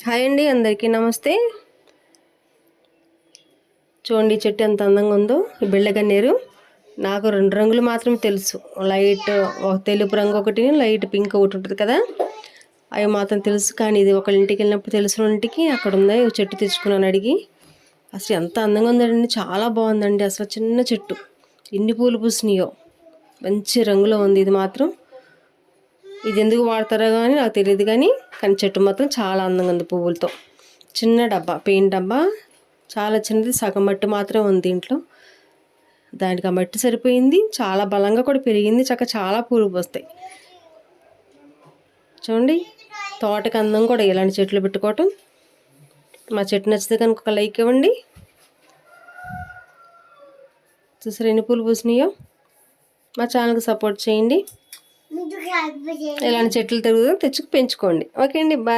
Hi అండి, అందరికీ నమస్తే. చూడండి చెట్టు ఎంత అందంగా ఉందో. ఈ బిళ్ళగన్నేరు నాకు 2 రంగులు మాత్రమే తెలుసు. లైట్ తెలుపు రంగు ఒకటి, లైట్ పింక్ ఒకటి ఉంటుంది కదా, అవి మాత్రం తెలుసు. కానీ ఇది ఒకళ్ళ ఇంటికి వెళ్ళినప్పుడు తెలిసిన ఇంటికి అక్కడ ఉంది చెట్టు తెచ్చుకున్నాను అడిగి. అసలు ఎంత అందంగా ఉందండి, చాలా బాగుందండి. అసలు చిన్న చెట్టు ఎన్ని పూలు పూసినాయో, మంచి రంగులో ఉంది. ఇది మాత్రం ఇది ఎందుకు వాడతారో కానీ నాకు తెలియదు, కానీ చెట్టు మాత్రం చాలా అందంగా ఉంది పువ్వులతో. చిన్న డబ్బా, పెయింట్ డబ్బా, చాలా చిన్నది, సగం మట్టి మాత్రం ఉంది దీంట్లో. దానికి ఆ మట్టి సరిపోయింది, చాలా బలంగా కూడా పెరిగింది. చాలా పూలు పోస్తాయి. చూడండి, తోటకి అందం కూడా ఇలాంటి చెట్లు పెట్టుకోవటం. మా చెట్టు నచ్చితే కనుక ఒక లైక్ ఇవ్వండి. చూసారు ఎన్ని పూలు పూసినాయో. మా ఛానల్కి సపోర్ట్ చేయండి. ఇలాంటి చెట్లు తెచ్చుకు పెంచుకోండి. ఓకే అండి, బాయ్.